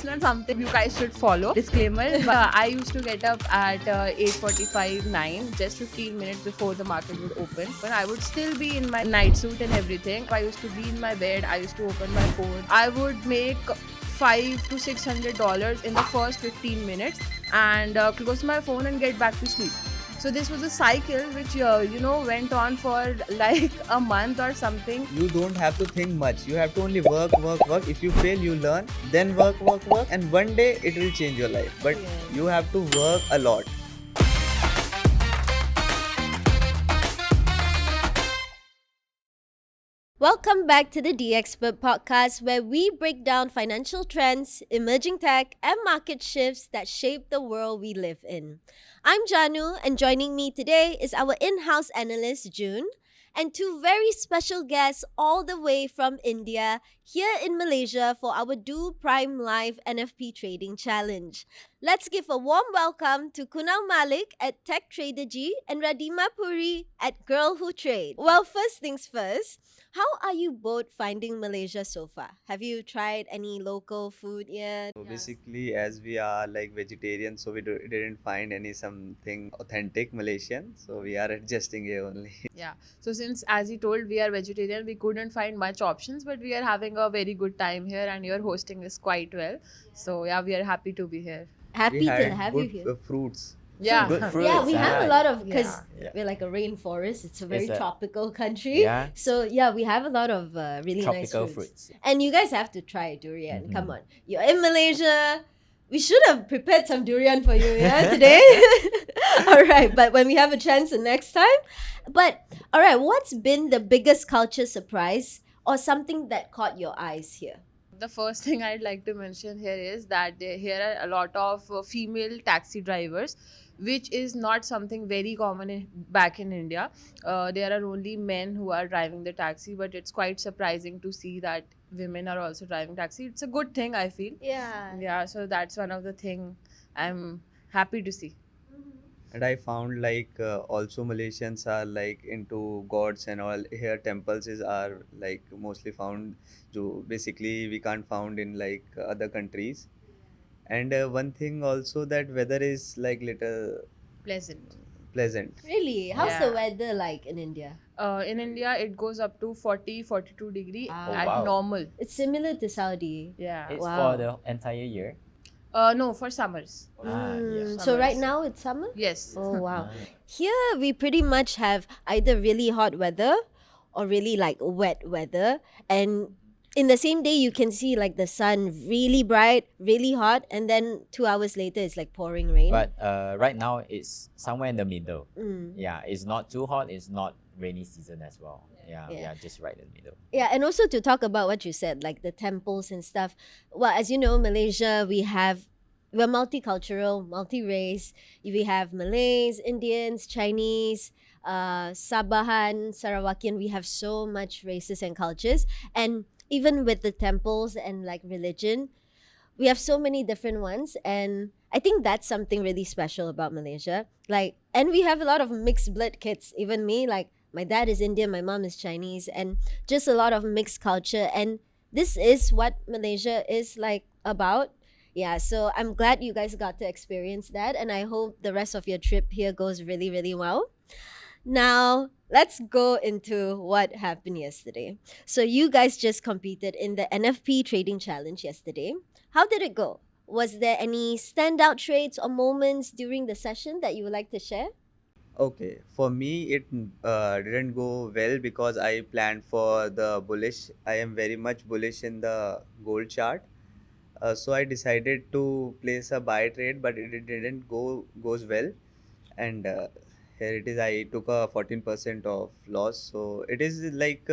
not something you guys should follow. Disclaimer, I used to get up at 8:45, 9, just 15 minutes before the market would open. But I would still be in my night suit and everything. I used to be in my bed. I used to open my phone. I would make $500 to $600 in the first 15 minutes and close my phone and get back to sleep. So this was a cycle which went on for like a month or something. You don't have to think much. You have to only work. If you fail, you learn. Then work. And one day it will change your life. But you have to work a lot. Welcome back to the Dxpert podcast, where we break down financial trends, emerging tech, and market shifts that shape the world we live in. I'm Janu, and joining me today is our in-house analyst, June, and two very special guests all the way from India, here in Malaysia for our Do Prime Live NFP Trading Challenge. Let's give a warm welcome to Kunal Malik at Tech Trader G and Radhima Puri at Girl Who Trade. Well, first things first, how are you both finding Malaysia so far? Have you tried any local food yet? So basically, as we are like vegetarians, so we didn't find any something authentic Malaysian. So we are adjusting here only. Yeah. So since, as you told, we are vegetarian, we couldn't find much options, but we are having a very good time here and your hosting is quite well. So yeah, we are happy to be here. Happy We to had have good you here. fruits. Yeah. Good fruits. Yeah, we have a lot of, because Yeah. we're like a rainforest. It's a very It's a- tropical country. Yeah. So yeah, we have a lot of really Tropical nice fruits. fruits. And you guys have to try durian. Mhm. Come on. You're in Malaysia. We should have prepared some durian for you, yeah, today. All right, but when we have a chance the next time. But all right, what's been the biggest culture surprise or something that caught your eyes here? The first thing I'd like to mention here is that here are a lot of female taxi drivers, which is not something very common back in India. There are only men who are driving the taxi, but it's quite surprising to see that women are also driving taxi. It's a good thing, I feel. Yeah. Yeah, so that's one of the thing I'm happy to see. And I found like also Malaysians are like into gods and all. Here temples are like mostly found. So basically we can't found in like other countries. And one thing also that weather is like little Pleasant. pleasant. Really? How's the Yeah. weather like in India? In India, it goes up to 40, 42 degree Oh, at wow. normal. It's similar to Saudi. Yeah. It's Wow. for the entire year. No, for summers. So right Summers. now it's summer? Yes. Oh wow. Nice. Here we pretty much have either really hot weather or really like wet weather, and in the same day you can see like the sun really bright, really hot, and then 2 hours later it's like pouring rain. But right now it's somewhere in the middle. Mm. Yeah, it's not too hot. It's not rainy season as well. Yeah, Yeah. just right in the middle. Yeah, and also to talk about what you said, like the temples and stuff. Well, as you know, Malaysia, we're multicultural, multi-race. We have Malays, Indians, Chinese, Sabahan, Sarawakian. We have so much races and cultures. And even with the temples and like religion, we have so many different ones. And I think that's something really special about Malaysia. Like, and we have a lot of mixed blood kids. Even me, like my dad is Indian, my mom is Chinese, and just a lot of mixed culture. And this is what Malaysia is like about. Yeah, so I'm glad you guys got to experience that, and I hope the rest of your trip here goes really, really well. Now, let's go into what happened yesterday. So you guys just competed in the NFP Trading Challenge yesterday. How did it go? Was there any standout trades or moments during the session that you would like to share? Okay, for me it didn't go well because I planned for the bullish. I am very much bullish in the gold chart. So I decided to place a buy trade, but it didn't goes well. And here it is. I took a 14% of loss. So it is like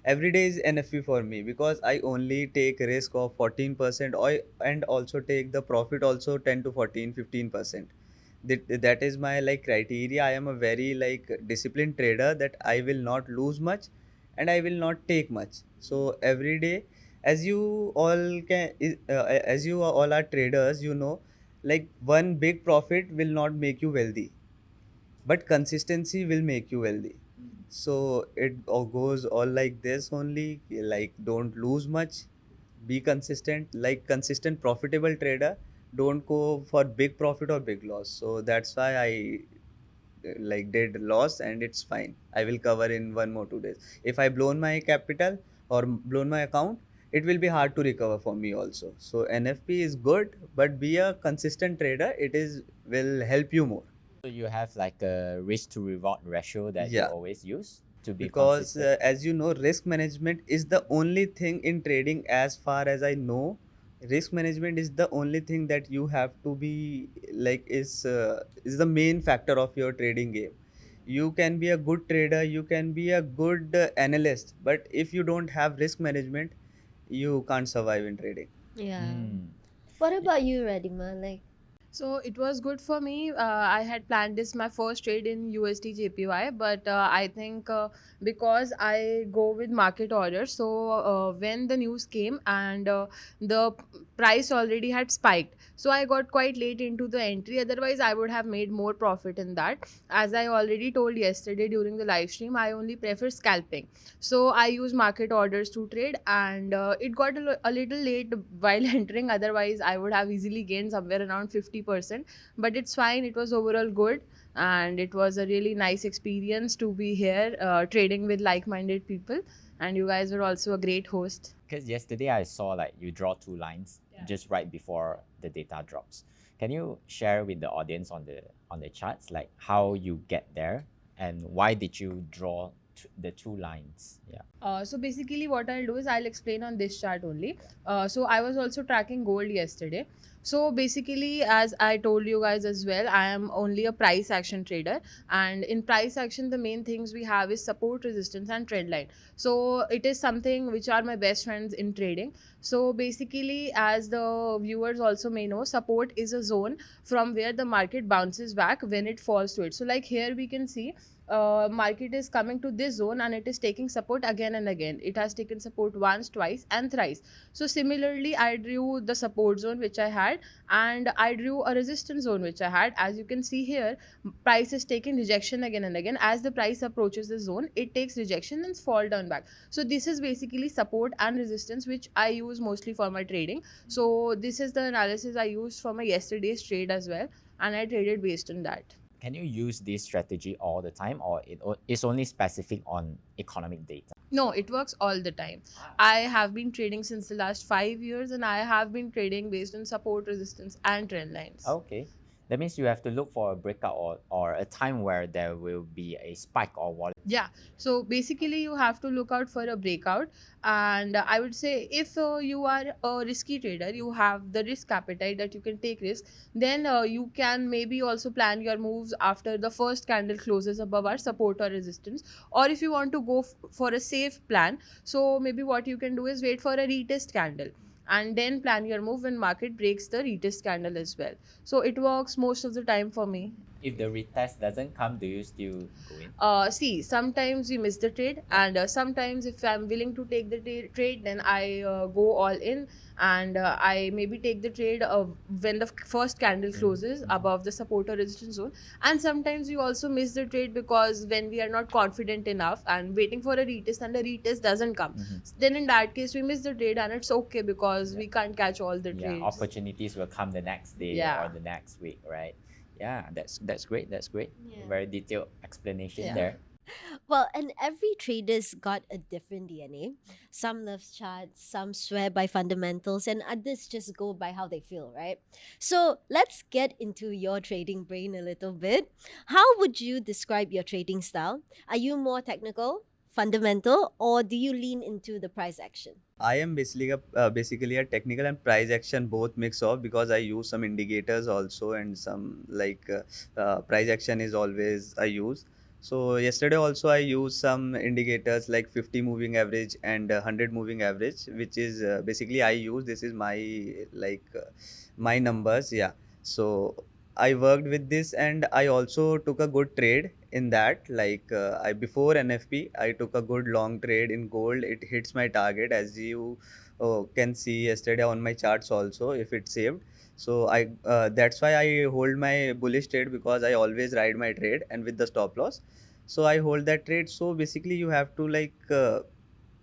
every day is NFP for me because I only take risk of 14% and also take the profit also 10 to 14, 15%. That is my like criteria. I am a very like disciplined trader that I will not lose much and I will not take much. So every day, as you all as you all are traders, you know, like one big profit will not make you wealthy, but consistency will make you wealthy. So it all goes all like this only. Like don't lose much, be consistent, like consistent profitable trader. Don't go for big profit or big loss. So that's why I like did loss, and it's fine. I will cover in 1 more 2 days. If I blown my capital or blown my account, it will be hard to recover for me also. So NFP is good, but be a consistent trader. It is will help you more. So you have like a risk to reward ratio that you Yeah, always use to be because consistent. as you know, risk management is the only thing in trading. As far as I know, risk management is the only thing that you have to be like is the main factor of your trading game. You can be a good trader, you can be a good analyst, but if you don't have risk management, you can't survive in trading. Yeah. Mm. What about you, Radhima? Like, So it was good for me. I had planned this my first trade in USD JPY, but I think because I go with market orders, so when the news came and the price already had spiked, so I got quite late into the entry. Otherwise, I would have made more profit in that. As I already told yesterday during the live stream, I only prefer scalping. So I use market orders to trade, and it got a little late while entering. Otherwise, I would have easily gained somewhere around 50%. But it's fine. It was overall good, and it was a really nice experience to be here trading with like-minded people. And you guys were also a great host. Because yesterday I saw like you draw two lines just right before the data drops. Can you share with the audience on the charts like how you get there and why did you draw the two lines? Yeah. So basically, what I'll do is I'll explain on this chart only. So I was also tracking gold yesterday. So basically, as I told you guys as well, I am only a price action trader, and in price action, the main things we have is support, resistance, and trend line. So it is something which are my best friends in trading. So basically, as the viewers also may know, support is a zone from where the market bounces back when it falls to it. So like here we can see market is coming to this zone and it is taking support again and again. It has taken support once, twice, and thrice. So similarly, I drew the support zone which I had, and I drew a resistance zone which I had. As you can see here, price is taking rejection again and again. As the price approaches the zone, it takes rejection and fall down back. So this is basically support and resistance which I use mostly for my trading. So this is the analysis I used for my yesterday's trade as well, and I traded based on that. Can you use this strategy all the time or it's only specific on economic data? No, it works all the time. I have been trading since the last 5 years, and I have been trading based on support, resistance, and trend lines. Okay. That means you have to look for a breakout or a time where there will be a spike or volatility. Yeah, so basically, you have to look out for a breakout. And I would say if you are a risky trader, you have the risk appetite that you can take risk, then you can maybe also plan your moves after the first candle closes above our support or resistance. Or if you want to go for a safe plan, so maybe what you can do is wait for a retest candle and then plan your move when market breaks the retest candle as well. So it works most of the time for me. If the retest doesn't come, do you still go in? See, sometimes we miss the trade, and sometimes if I'm willing to take the trade, then I go all in, and I maybe take the trade when the first candle closes above the support or resistance zone. And sometimes we also miss the trade because when we are not confident enough and waiting for a retest and the retest doesn't come, then in that case we miss the trade, and it's okay because we can't catch all the Yeah, trades. opportunities will come the next day Yeah. or the next week, right? Yeah, that's great. That's great. Yeah. Very detailed explanation Yeah. there. well, and every trader's got a different DNA. Some love charts, some swear by fundamentals, and others just go by how they feel, right? So let's get into your trading brain a little bit. How would you describe your trading style? Are you more technical, fundamental, or do you lean into the price action? I am basically a technical and price action both mix of, because I use some indicators also, and some price action is always I use. So yesterday also I used some indicators like 50 moving average and 100 moving average, which is basically I use. This is my my numbers. Yeah. So I worked with this, and I also took a good trade in that. I before NFP, I took a good long trade in gold. It hits my target, as you can see yesterday on my charts also, if it saved. So I that's why I hold my bullish trade, because I always ride my trade and with the stop loss. So I hold that trade. So basically, you have to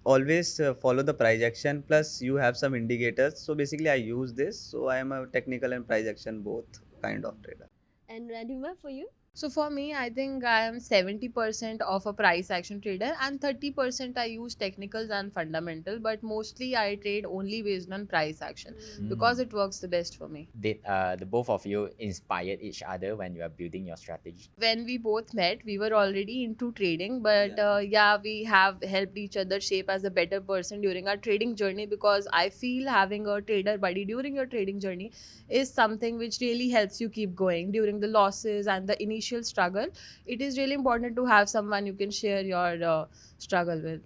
always follow the price action, plus you have some indicators. So basically I use this, so I am a technical and price action both kind of trader. And Radhima, for you? So for me, I think I am 70% of a price action trader and 30% I use technicals and fundamental, but mostly I trade only based on price action because it works the best for me. Did the both of you inspired each other when you are building your strategy? When we both met, we were already into trading, but we have helped each other shape as a better person during our trading journey, because I feel having a trader buddy during your trading journey is something which really helps you keep going during the losses and the initial struggle. It is really important to have someone you can share your struggle with.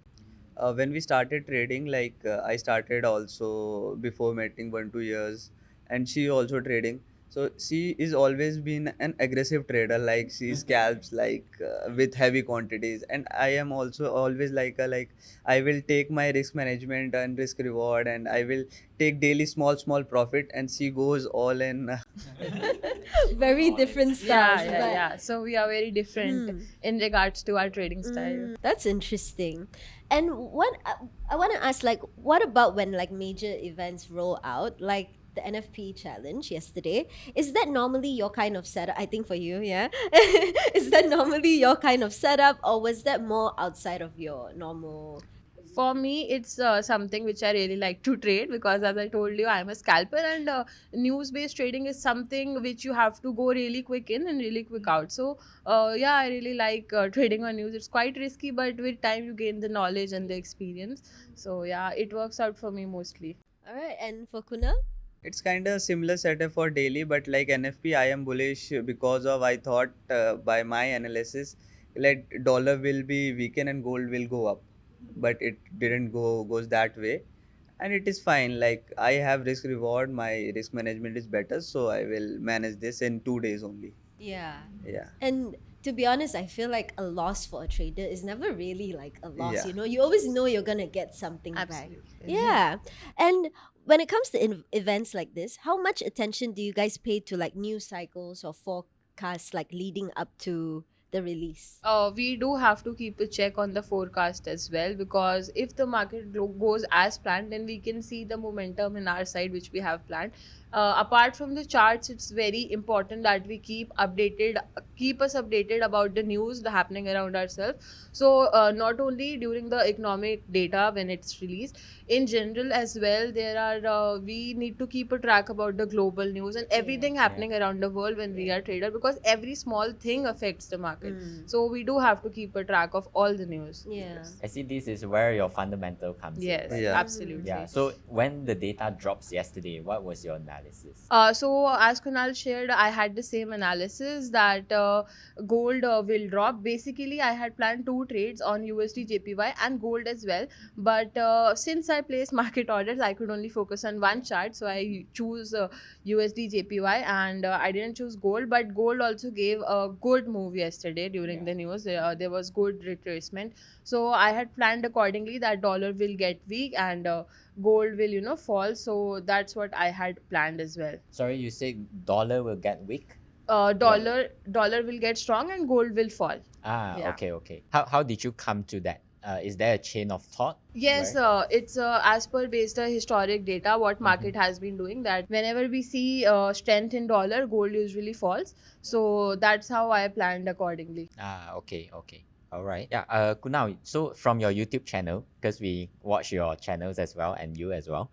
When we started trading, I started also before meeting 1 2 years, and she also trading. So she is always been an aggressive trader, like she scalps with heavy quantities, and I am also always I will take my risk management and risk reward, and I will take daily small profit, and she goes all in. Very different styles, but So we are very different in regards to our trading style. that's interesting. And what I want to ask, like, what about when like major events roll out, like the NFP challenge yesterday? Is that normally your kind of setup? I think for you, yeah. Is that normally your kind of setup, or was that more outside of your normal? For me, it's something which I really like to trade, because as I told you, I'm a scalper, and news based trading is something which you have to go really quick in and really quick out. So I really like trading on news. It's quite risky, but with time you gain the knowledge and the experience. So yeah, it works out for me mostly. All right, and for Kunal? It's kind of similar setup for daily, but like NFP, I am bullish because of I thought by my analysis, like dollar will be weaken and gold will go up, but it didn't goes that way, and it is fine. Like I have risk reward, my risk management is better, so I will manage this in 2 days only. Yeah. Yeah, And to be honest, I feel like a loss for a trader is never really like a loss. yeah. You know, you always know you're gonna get something back. Absolutely. Yeah. And when it comes to events like this, how much attention do you guys pay to like news cycles or forecasts like leading up to the release? We do have to keep a check on the forecast as well, because if the market goes as planned, then we can see the momentum in our side which we have planned. Apart from the charts, it's very important that we keep us updated about the news the happening around ourselves. So not only during the economic data when it's released, in general as well, there are we need to keep a track about the global news and everything happening around the world when we are trader, because every small thing affects the market. So we do have to keep a track of all the news. Yeah. I see this is where your fundamental comes Yes, in. Right? Yeah. absolutely. Yeah. So when the data drops yesterday, what was your analysis? So as Kunal shared, I had the same analysis that gold will drop. Basically, I had planned two trades on USD JPY and gold as well. But since I placed market orders, I could only focus on one chart. So I choose USD JPY, and I didn't choose gold. But gold also gave a good move yesterday during the news. There was good retracement. So I had planned accordingly that dollar will get weak and gold will fall. So that's what I had planned as well. Sorry, you said dollar will get weak? Dollar will get strong and gold will fall. Yeah. Okay. How did you come to that? Is there a chain of thought? Yes, where- it's as per based on historic data what market has been doing, that whenever we see strength in dollar, gold usually falls. So that's how I planned accordingly. Okay. All right. Yeah. Kunal, so from your YouTube channel, because we watch your channels as well and you as well.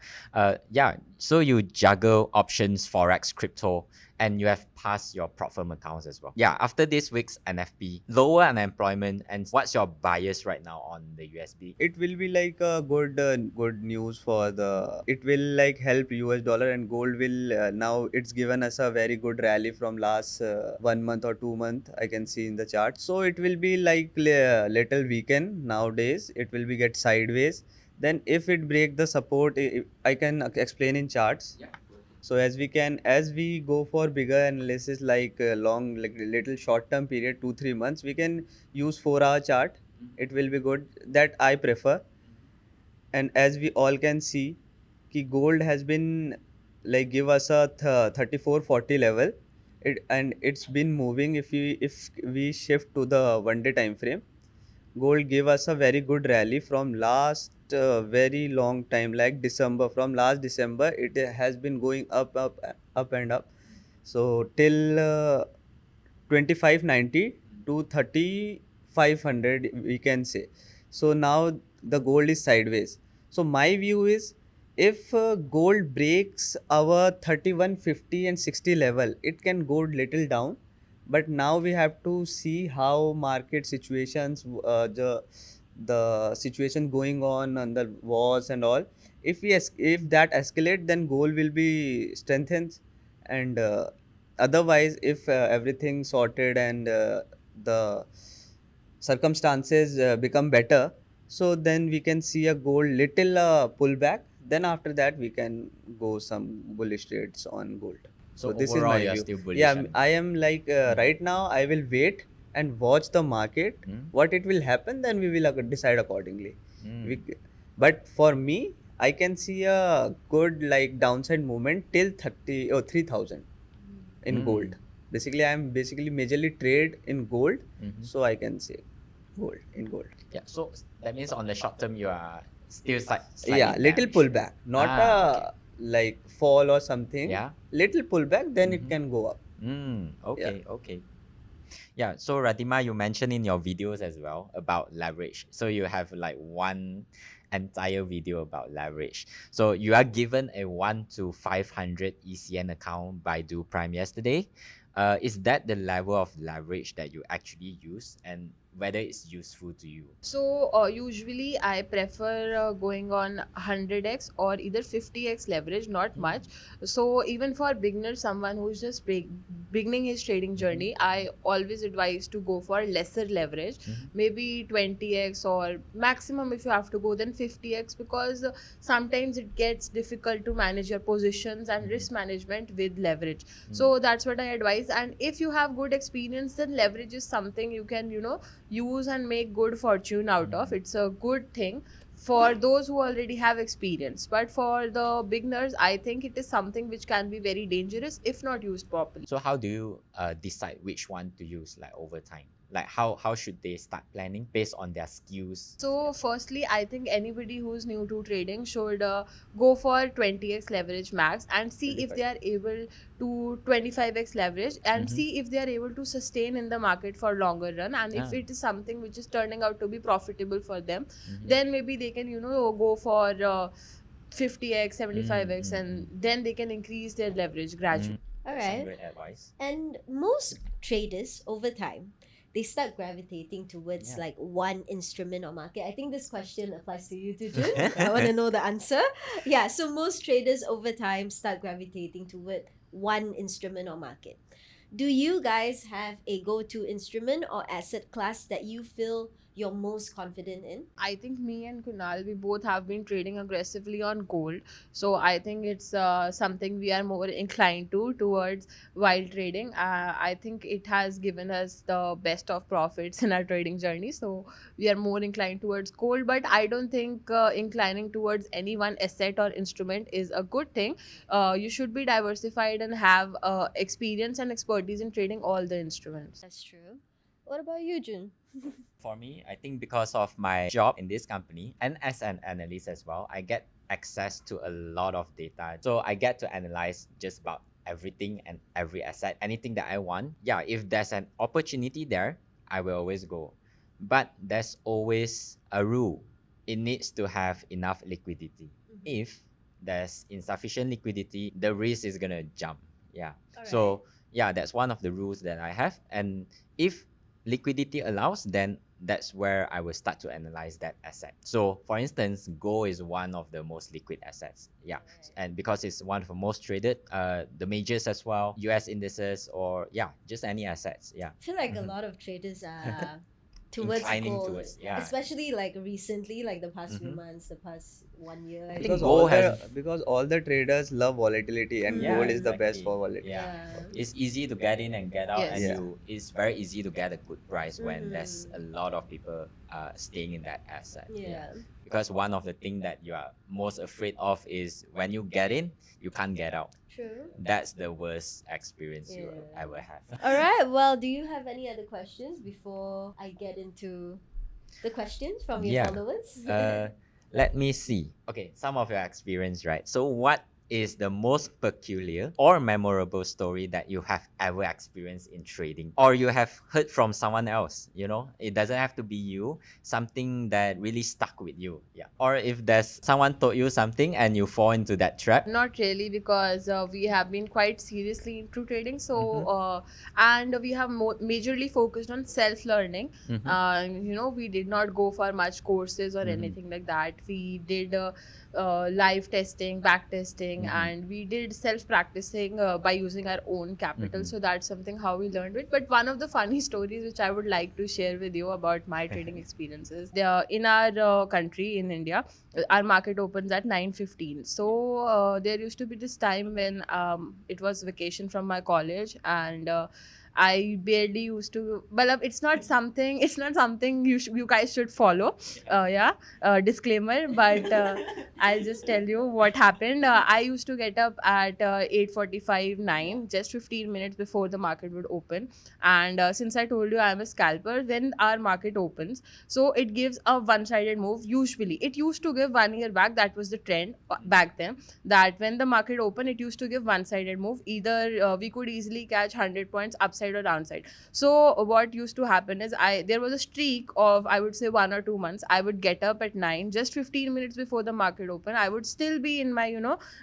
So you juggle options, forex, crypto, and you have passed your prop firm accounts as well. Yeah. After this week's NFP, lower unemployment, and what's your bias right now on the USB? It will be like a good news for the. It will like help US dollar, and gold will now it's given us a very good rally from last 1 month or 2 month. I can see in the chart. So it will be like little weaken nowadays. It will be get sideways. Then if it break the support, I can explain in charts. So as we go for bigger analysis, like long, like little short term period, 2 3 months, we can use 4 hour chart. It will be good, that I prefer. And as we all can see, ki gold has been like give us a 3440 level. And it's been moving. If we shift to the 1 day time frame, gold gave us a very good rally from last very long time, like December. From last December, it has been going up and up. So till 2590 to 3500 we can say. So now the gold is sideways. So my view is, if gold breaks our 3150 and 60 level, it can go little down. But now we have to see how market situations, the situation going on the wars and all. If that escalate, then gold will be strengthened. And otherwise, if everything sorted and the circumstances become better, so then we can see a gold little pullback. Then after that, we can go some bullish trades on gold. So So this is overall, my you're view. still bullish Yeah, on. I am like right now I will wait and watch the market, Mm. what it will happen, then we will decide accordingly. Mm. we, but for me, I can see a good like downside movement till 30 or 3000 in Mm. gold. Basically, I am basically majorly trade in gold, Mhm. so I can say gold in gold. Yeah, so that means on the short term you are still slightly Yeah, little bearish. pullback, not Okay. a like fall or something. Yeah. Little pullback, then it Mhm. can go up. Yeah. Okay, okay. Yeah, so Radhima, you mentioned in your videos as well about leverage. So you have like one entire video about leverage. So you are given a 1 to 500 ECN account by Do Prime yesterday. Is that the level of leverage that you actually use, and whether it's useful to you? So usually I prefer going on 100x or either 50x leverage, not much. So even for beginners, someone who's just beginning his trading journey, I always advise to go for lesser leverage, Mhm. maybe 20x, or maximum if you have to go then 50x, because sometimes it gets difficult to manage your positions and risk management with leverage. So that's what I advise. And if you have good experience, then leverage is something you can use and make good fortune out of. It's a good thing for those who already have experience, but for the beginners, I think it is something which can be very dangerous if not used properly. So how do you decide which one to use like over time? Like how should they start planning based on their skills? So, firstly, I think anybody who's new to trading should go for 20x leverage max and see if 25. they are able to 25x leverage, and Mhm. see if they are able to sustain in the market for longer run. And if Ah. it is something which is turning out to be profitable for them, Mhm. then maybe they can go for 50x, Mm, 75x, mm, and mm. then they can increase their leverage gradually. All That's some right. great advice. And most traders over time, they start gravitating towards Yeah. like one instrument or market. I think this question applies to you too, Jun. I want to know the answer. Yeah, so most traders over time start gravitating toward one instrument or market. Do you guys have a go-to instrument or asset class that you feel you're most confident in? I think me and Kunal, we both have been trading aggressively on gold. So I think it's something we are more inclined towards while trading. I think it has given us the best of profits in our trading journey. So we are more inclined towards gold. But I don't think inclining towards any one asset or instrument is a good thing. You should be diversified and have experience and expertise in trading all the instruments. That's true. What about you, Jun? For me, I think because of my job in this company and as an analyst as well, I get access to a lot of data. So I get to analyze just about everything and every asset, anything that I want. Yeah, if there's an opportunity there, I will always go. But there's always a rule. It needs to have enough liquidity. If there's insufficient liquidity, the risk is gonna jump. Yeah. So yeah, that's one of the rules that I have. And if liquidity allows, then that's where I will start to analyze that asset. So, for instance, gold is one of the most liquid assets. Yeah, and because it's one of the most traded, the majors as well, US indices, or yeah, just any assets. Yeah, I feel like a lot of traders are towards inclining gold, towards, yeah. especially like recently, like the past few Mhm. months, the past 1 year. I think Because gold has, all the traders love volatility, and yeah, gold is the Mm. best exactly. for volatility. Yeah. Yeah. It's easy to get in and get out, and Yes. Yeah. it's very easy to get a good price when there's Mhm. a lot of people staying in that asset. Yeah. Because one of the things that you are most afraid of is when you get in, you can't get out. True. That's the worst experience you will Yeah. ever have. All right. Well, do you have any other questions before I get into The questions from your Yeah. followers? Let me see. Okay, some of your experience, right? So, what is the most peculiar or memorable story that you have ever experienced in trading, or you have heard from someone else? You know, it doesn't have to be you. Something that really stuck with you, yeah. Or if there's someone told you something and you fall into that trap. Not really, because we have been quite seriously into trading. So, Mhm. and we have majorly focused on self learning. Mhm. We did not go for much courses or Mhm. anything like that. We did live testing, back testing, Mhm. and we did self practicing by using our own capital. Mhm. So, that's something how we learned it. But one of the funny stories which I would like to share with you about my trading experiences, in our country, in India, our market opens at 9:15. So there used to be this time when it was vacation from my college, and I barely used to, well, it's not something you guys should follow. Yeah, disclaimer, but I'll just tell you what happened. I used to get up at 8:45, 9, just 15 minutes before the market would open. And since I told you I'm a scalper, when our market opens, so it gives a one-sided move. Usually, it used to give 1 year back. That was the trend back then. That when the market opened, it used to give one-sided move. Either we could easily catch 100 points upside or downside. So what used to happen is there was a streak of, I would say, 1 or 2 months. I would get up at 9, just 15 minutes before the market opened. I would still be in my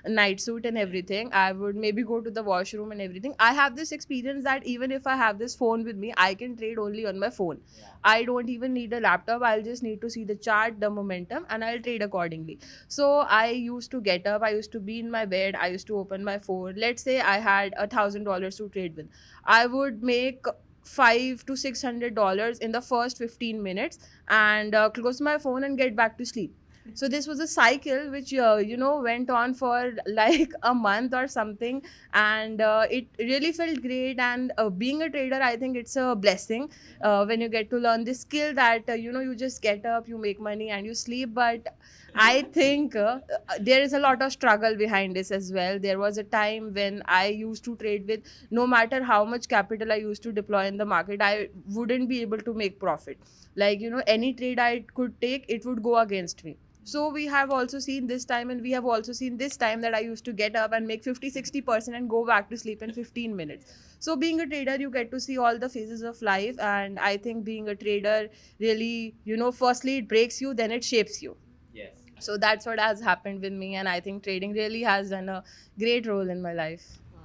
night suit and everything. I would maybe go to the washroom and everything. I have this experience that even if I have this phone with me, I can trade only on my phone. I don't even need a laptop. I'll just need to see the chart, the momentum, and I'll trade accordingly. So I used to get up. I used to be in my bed. I used to open my phone. Let's say I had $1,000 to trade with. I would make $500 to $600 in the first 15 minutes, and close my phone and get back to sleep. So this was a cycle which went on for like a month or something, and it really felt great. And being a trader, I think it's a blessing when you get to learn this skill that you just get up, you make money, and you sleep. But I think there is a lot of struggle behind this as well. There was a time when I used to trade with, no matter how much capital I used to deploy in the market, I wouldn't be able to make profit. Like, any trade I could take, it would go against me. So we have also seen this time, and we have also seen this time that I used to get up and make 50-60% and go back to sleep in 15 minutes. So being a trader, you get to see all the phases of life. And I think being a trader really, firstly it breaks you, then it shapes you. Yes. So that's what has happened with me, and I think trading really has done a great role in my life. Wow.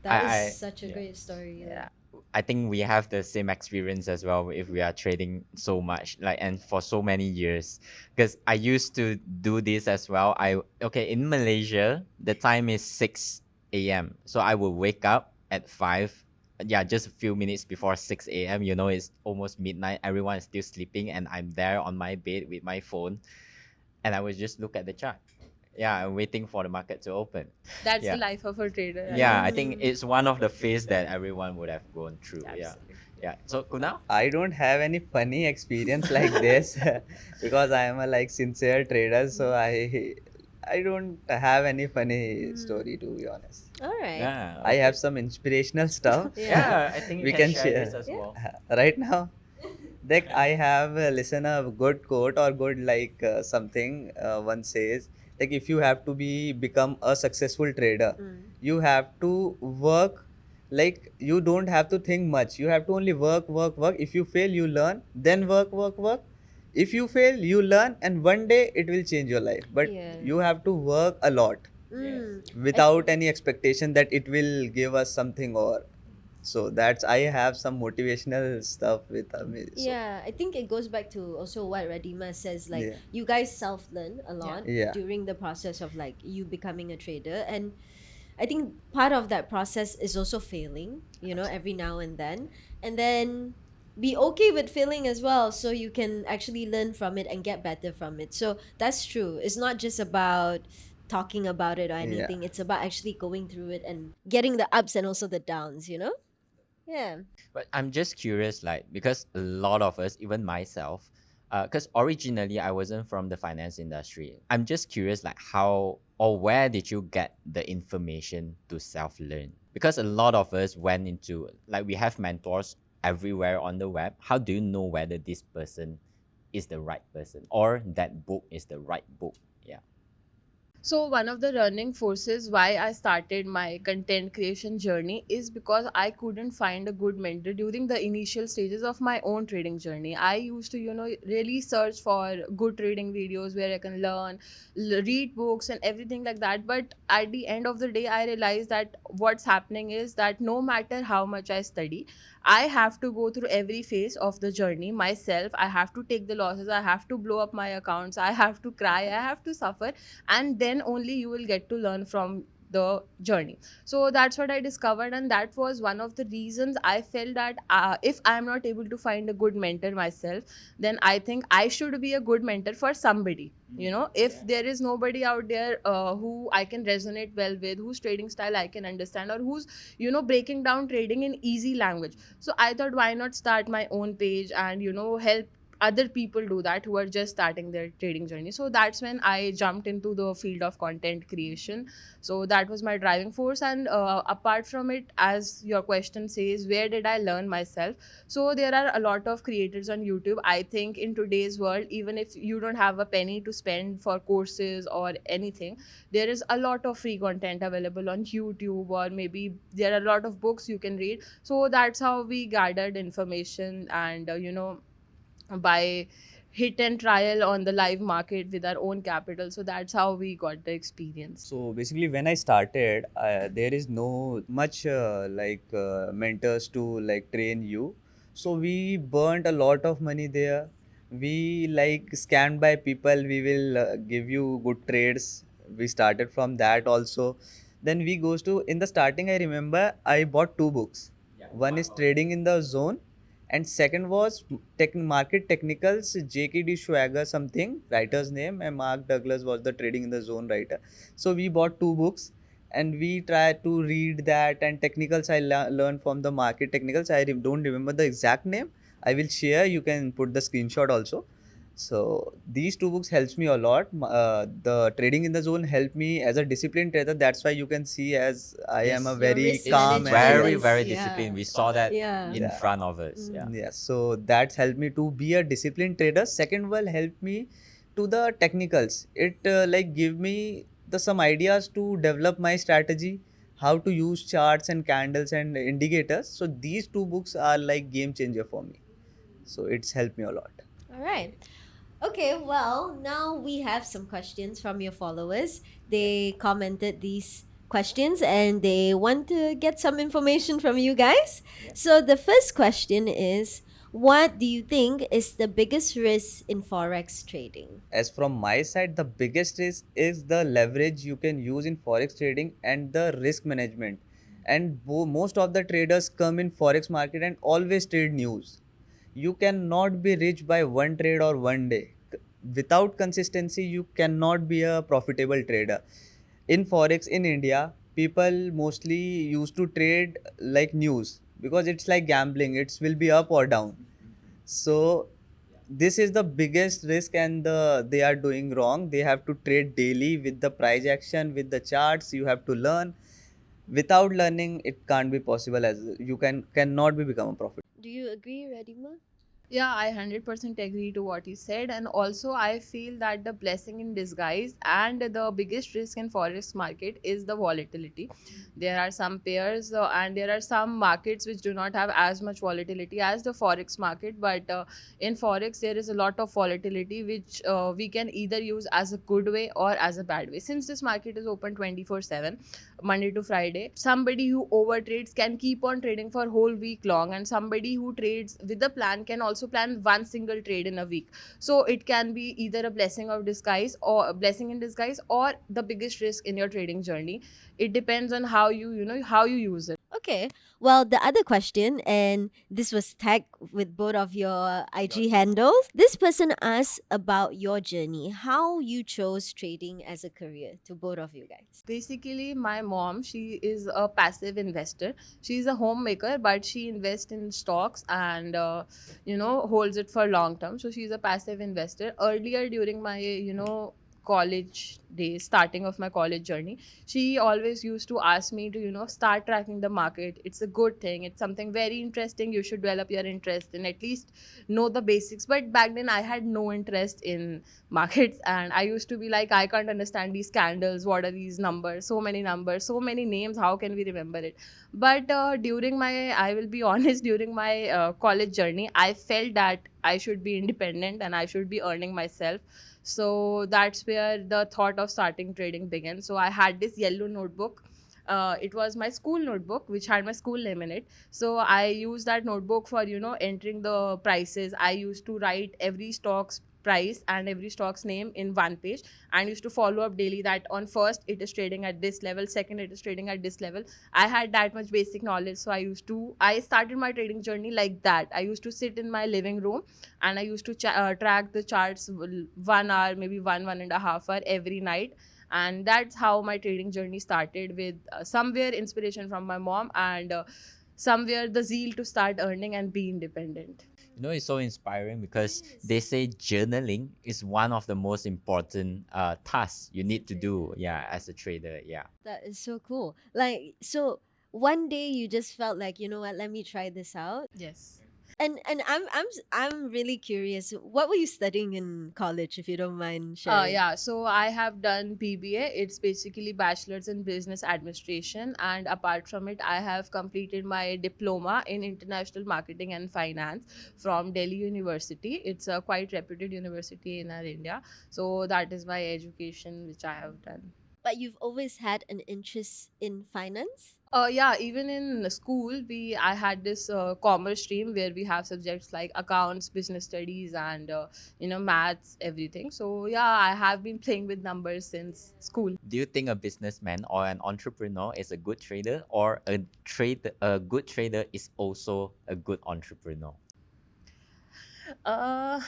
That is I- such a yeah. great story. Yeah. I think we have the same experience as well if we are trading so much, like, and for so many years, because I used to do this as well. In Malaysia the time is 6 a.m, so I will wake up at 5, yeah, just a few minutes before 6 a.m. It's almost midnight, everyone is still sleeping, and I'm there on my bed with my phone, and I will just look at the chart. Yeah, I'm waiting for the market to open. That's Yeah. the life of a trader. Yeah, I think it's one of the phase that everyone would have gone through. Absolutely. Yeah. So Kunal? I don't have any funny experience like this because I am a like sincere trader, so I don't have any funny story, to be honest. All right. Yeah. I have some inspirational stuff. Yeah, I think We you can can share this share. as well. Right now. Like I have listened a good quote or good like something one says, like if you have to become a successful trader, you have to work, like you don't have to think much, you have to only work. If you fail, you learn, then work. If you fail, you learn, and one day it will change your life, but Yeah. you have to work a lot Mm. without any expectation that it will give us something. Or so that's, I have some motivational stuff with me. So Yeah, I think it goes back to also what Radhima says. Like, Yeah. you guys self-learn a lot Yeah. during the process of like you becoming a trader, and I think part of that process is also failing, every now and then be okay with failing as well, so you can actually learn from it and get better from it. So that's true. It's not just about talking about it or anything. It's about actually going through it and getting the ups and also the downs. Yeah. But I'm just curious, like, because a lot of us, even myself, because originally I wasn't from the finance industry. I'm just curious, like, how or where did you get the information to self-learn? Because a lot of us went into, like, we have mentors everywhere on the web. How do you know whether this person is the right person or that book is the right book. Yeah. So one of the running forces why I started my content creation journey is because I couldn't find a good mentor during the initial stages of my own trading journey. I used to, really search for good trading videos where I can learn, read books and everything like that. But at the end of the day, I realized that what's happening is that no matter how much I study, I have to go through every phase of the journey myself. I have to take the losses. I have to blow up my accounts. I have to cry. I have to suffer, and then only you will get to learn from the journey. So that's what I discovered, and that was one of the reasons I felt that if I'm not able to find a good mentor myself, then I think I should be a good mentor for somebody. If there is nobody out there who I can resonate well with, whose trading style I can understand, or who's breaking down trading in easy language, so I thought, why not start my own page and help other people do that who are just starting their trading journey. So that's when I jumped into the field of content creation. So that was my driving force. And apart from it, as your question says, where did I learn myself? So there are a lot of creators on YouTube. I think in today's world, even if you don't have a penny to spend for courses or anything, there is a lot of free content available on YouTube, or maybe there are a lot of books you can read. So that's how we gathered information, and by hit and trial on the live market with our own capital. So that's how we got the experience. So basically, when I started, there is no much mentors to like train you. So we burnt a lot of money there. We like scammed by people. We will give you good trades. We started from that also. Then we goes to in the starting. I remember I bought two books. One is Trading in the Zone, and second was market technicals. J.K.D. Schwager something writer's name, and Mark Douglas was the Trading in the Zone writer. So we bought two books and we tried to read that, and technicals I learned from the market technicals. I don't remember the exact name. I will share. You can put the screenshot also. So these two books helps me a lot. The Trading in the Zone helped me as a disciplined trader. That's why you can see as I am a Yes, Your very risk it's calm management and very, is, very yeah. disciplined. We saw that Yeah. in yeah. front of us. Yeah. Yes, so that's helped me to be a disciplined trader. Second one helped me to the technicals. It like give me the some ideas to develop my strategy, how to use charts and candles and indicators. So these two books are like game changer for me. So it's helped me a lot. All right. Okay, well, now we have some questions from your followers. They commented these questions and they want to get some information from you guys. So the first question is, what do you think is the biggest risk in forex trading? As from my side, the biggest risk is the leverage you can use in forex trading and the risk management. And most of the traders come in forex market and always trade news. You cannot be rich by one trade or one day. Without consistency, you cannot be a profitable trader. In forex in India, people mostly used to trade like news because it's like gambling. It will be up or down. So this is the biggest risk, and they are doing wrong. They have to trade daily with the price action, with the charts. You have to learn. Without learning, it can't be possible. As you cannot be become a profit. Do you agree, Radhima? Yeah, I 100% agree to what he said. And also, I feel that the blessing in disguise and the biggest risk in forex market is the volatility. There are some pairs and there are some markets which do not have as much volatility as the forex market. But in forex, there is a lot of volatility which we can either use as a good way or as a bad way. Since this market is open 24/7, Monday to Friday, somebody who overtrades can keep on trading for whole week long, and somebody who trades with a plan can also plan one single trade in a week. So it can be either a blessing of disguise or a blessing in disguise, or the biggest risk in your trading journey. It depends on how how you use it. Okay. Well, the other question, and this was tagged with both of your IG handles. This person asked about your journey, how you chose trading as a career to both of you guys. Basically, my mom, she is a passive investor. She's a homemaker, but she invests in stocks and holds it for long term. So she's a passive investor. Earlier during my college days, starting of my college journey, she always used to ask me to, start tracking the market. It's a good thing. It's something very interesting. You should develop your interest and at least know the basics. But back then, I had no interest in markets, and I used to be like, I can't understand these candles. What are these numbers, so many names. How can we remember it? But during my, I will be honest, during my college journey, I felt that I should be independent and I should be earning myself. So that's where the thought of starting trading began. So I had this yellow notebook. It was my school notebook which had my school name in it. So I used that notebook for, entering the prices. I used to write every stock's price and every stock's name in one page, and used to follow up daily that on first it is trading at this level, second it is trading at this level. I had that much basic knowledge. So I started my trading journey like that. I used to sit in my living room and I used to track the charts 1 hour, maybe one and a half hour every night. And that's how my trading journey started, with somewhere inspiration from my mom, and somewhere the zeal to start earning and be independent. You know, it's so inspiring because they say journaling is one of the most important tasks you need to do, yeah, as a trader. Yeah. That is so cool. Like, so one day you just felt like, you know what, let me try this out. Yes. And I'm really curious. What were you studying in college, if you don't mind sharing? Yeah, so I have done BBA. It's basically Bachelor's in Business Administration. And apart from it, I have completed my diploma in International Marketing and Finance from Delhi University. It's a quite reputed university in our India. So that is my education which I have done. But you've always had an interest in finance? Yeah, even in school, I had this commerce stream where we have subjects like accounts, business studies, and maths, everything. So yeah, I have been playing with numbers since school. Do you think a businessman or an entrepreneur is a good trader, or a good trader is also a good entrepreneur? Uh,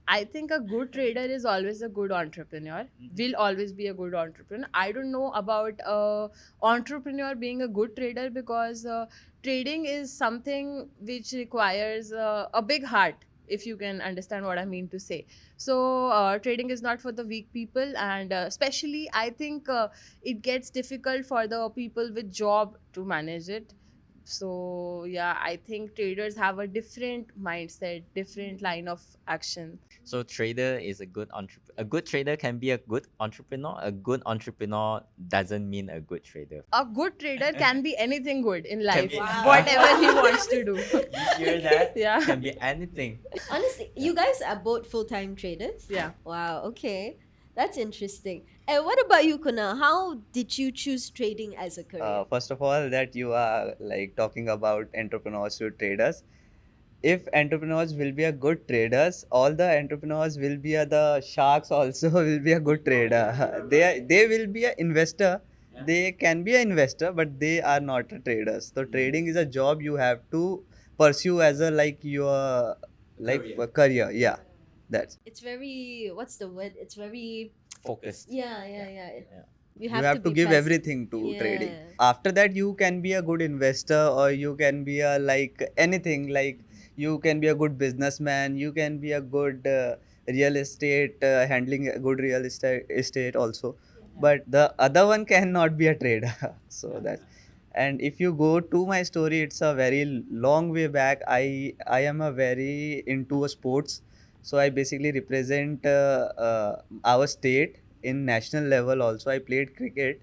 I think a good trader is always a good entrepreneur. Will always be a good entrepreneur. I don't know about entrepreneur being a good trader, because trading is something which requires a big heart. If you can understand what I mean to say. So trading is not for the weak people, and especially I think it gets difficult for the people with job to manage it. So yeah, I think traders have a different mindset, different line of action. So trader is a good trader can be a good entrepreneur. A good entrepreneur doesn't mean a good trader. A good trader can be anything good in Can life, be- whatever he wants to do. You hear that? Yeah. Can be anything. Honestly, you guys are both full-time traders? Yeah. Wow, okay. That's interesting. And what about you, Kunal? How did you choose trading as a career? First of all, that you are like talking about entrepreneurs to traders. If entrepreneurs will be a good traders, all the entrepreneurs will be the sharks also will be a good trader. They will be an investor. They can be an investor, but they are not a traders. So trading is a job you have to pursue as a like your like Career. a career. Yeah, that's. It's very, what's the word? It's very, Focused. yeah. You You have, have to be give present. everything to trading. Yeah. After that, you can be a good investor, or you can be a like anything. Like you can be a good businessman. You can be a good real estate handling a good real estate also. But the other one cannot be a trader. So that. And if you go to my story, it's a very long way back. I am a very into a sports. So I basically represent our state in national level also. I played cricket.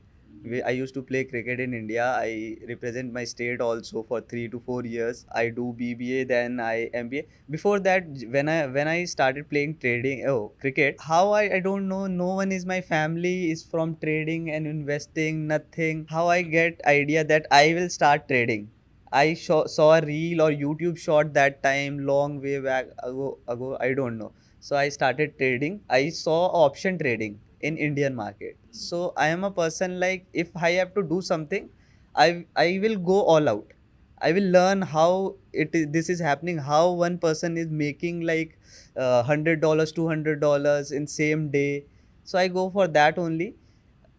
I used to play cricket in India. I represent my state also for 3 to 4 years. I do BBA, then I MBA. Before that, when I started playing trading, cricket, how I don't know. No one is my family is from trading and investing. Nothing. How I get idea that I will start trading. I saw a reel or YouTube short that time, long way back ago. I don't know. So I started trading. I saw option trading in Indian market. So I am a person like if I have to do something, I will go all out. I will learn how this is happening. How one person is making like $100, $200 in same day. So I go for that only.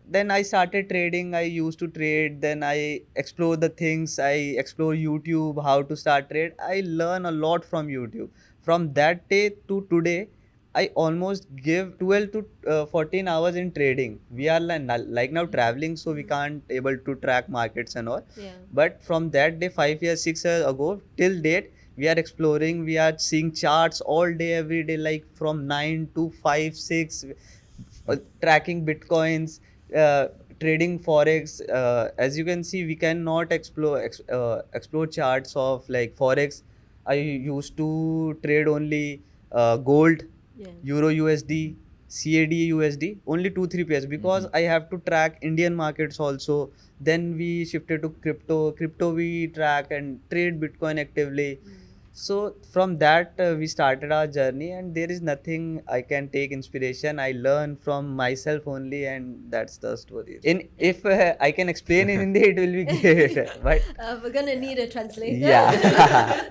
Then I started trading. I used to trade. Then I explore the things. I explore YouTube how to start trade. I learn a lot from YouTube. From that day to today, I almost give 12 to 14 hours in trading. We are like now traveling, so we can't able to track markets and all. Yeah. But from that day, 5 years, 6 years ago till date, we are exploring. We are seeing charts all day, every day, like from 9 to 5, 6, tracking bitcoins, uh, trading forex. As you can see, we cannot explore charts of like forex. I used to trade only gold, Yeah. Euro USD, CAD USD, only 2 3 pairs because Mhm. I have to track Indian markets also. Then we shifted to crypto. Crypto we track and trade Bitcoin actively. So from that we started our journey, and there is nothing I can take inspiration. I learn from myself only, and that's the story. In if I can explain in Hindi, it will be great. But We're gonna need a translator. yeah.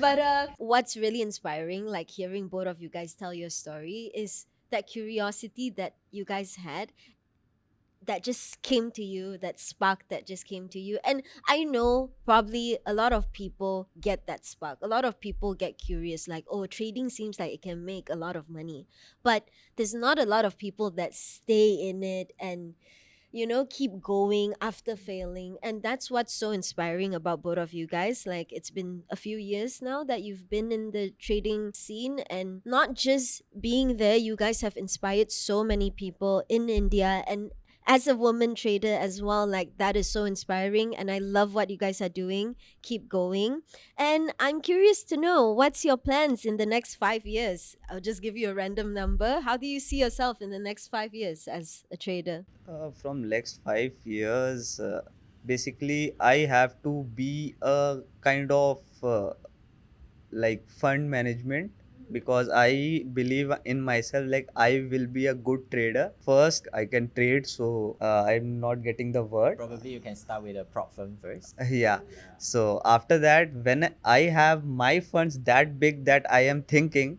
But what's really inspiring, like hearing both of you guys tell your story, is that curiosity that you guys had that just came to you, that spark that just came to you. And I know probably a lot of people get that spark. A lot of people get curious, like, oh, trading seems like it can make a lot of money. But there's not a lot of people that stay in it and keep going after failing. And that's what's so inspiring about both of you guys. Like, it's been a few years now that you've been in the trading scene, and not just being there, you guys have inspired so many people in India and as a woman trader as well. Like, that is so inspiring, and I love what you guys are doing. Keep going. And I'm curious to know, what's your plans in the next 5 years? I'll just give you a random number. How do you see yourself in the next 5 years as a trader? From next 5 years, basically, I have to be a kind of like fund management, because I believe in myself, like I will be a good trader. First, I can trade, so I'm not getting the word. Probably you can start with a prop firm first. Yeah. So after that, when I have my funds that big that I am thinking,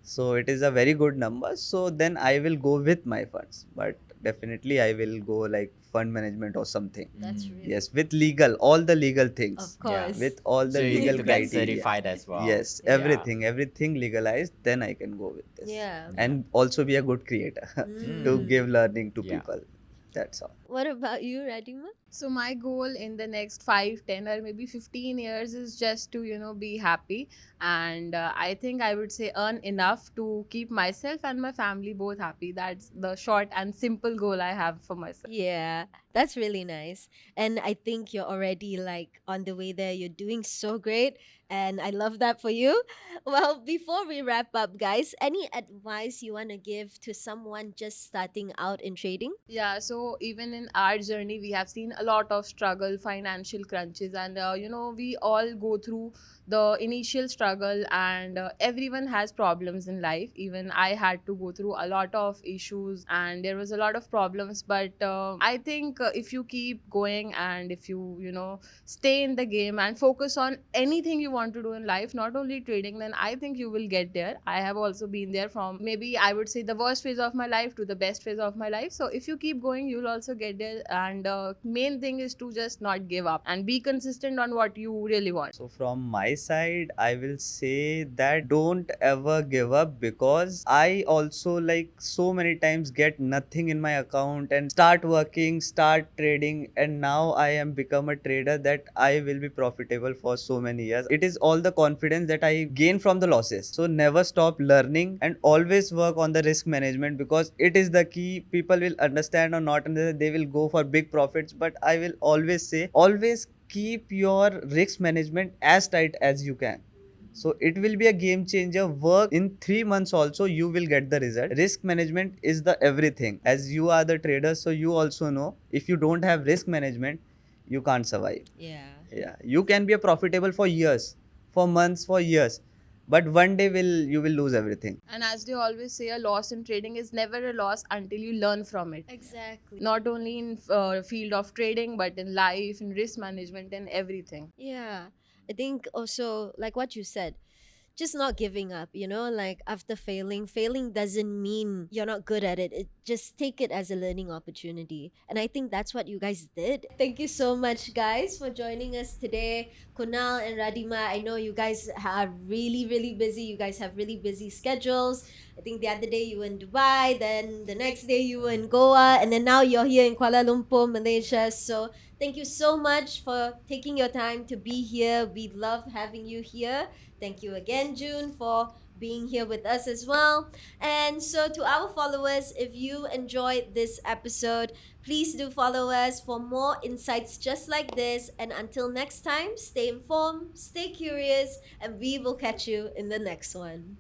so it is a very good number. So then I will go with my funds. But definitely I will go like fund management or something. That's Mm. really Yes, with legal, all the legal things. Of Yeah. course. With all the So you need legal to get criteria. certified as well. Yes, Yeah. everything legalized, then I can go with this. Yeah. And also be a good creator to Mm. give learning to Yeah. people. That's all. What about you, Radhima? So my goal in the next 5, 10, or maybe 15 years is just to, be happy. And I think I would say earn enough to keep myself and my family both happy. That's the short and simple goal I have for myself. Yeah, that's really nice. And I think you're already like on the way there. You're doing so great. And I love that for you. Well, before we wrap up, guys, any advice you want to give to someone just starting out in trading? Yeah, so even in our journey, we have seen a lot of struggle, financial crunches, and we all go through the initial struggle, and everyone has problems in life. Even I had to go through a lot of issues, and there was a lot of problems. But I think if you keep going, and if you stay in the game and focus on anything you want to do in life, not only trading, then I think you will get there. I have also been there from, maybe I would say, the worst phase of my life to the best phase of my life. So if you keep going, you'll also get there. And main thing is to just not give up and be consistent on what you really want. So from my side, I will say that don't ever give up, because I also like so many times get nothing in my account and start working, start trading, and now I am become a trader that I will be profitable for so many years. It is all the confidence that I gain from the losses. So never stop learning and always work on the risk management, because it is the key. People will understand or not understand, they will go for big profits, but I will always say, always keep your risk management as tight as you can. So it will be a game changer. Work in 3 months also, you will get the result. Risk management is the everything. As you are the trader, so you also know, if you don't have risk management, you can't survive. Yeah. Yeah, you can be a profitable for years, for months, for years, but one day you will lose everything. And as they always say, a loss in trading is never a loss until you learn from it. Exactly. Not only in field of trading, but in life, in risk management, and everything. Yeah. I think also, like what you said, just not giving up, like after failing doesn't mean you're not good at it. It just take it as a learning opportunity. And I think that's what you guys did. Thank you so much, guys, for joining us today. Kunal and Radhima, I know you guys are really, really busy. You guys have really busy schedules. I think the other day you were in Dubai, then the next day you were in Goa, and then now you're here in Kuala Lumpur, Malaysia. So thank you so much for taking your time to be here. We love having you here. Thank you again, June, for being here with us as well. And so, to our followers, if you enjoyed this episode, please do follow us for more insights just like this. And until next time, stay informed, stay curious, and we will catch you in the next one.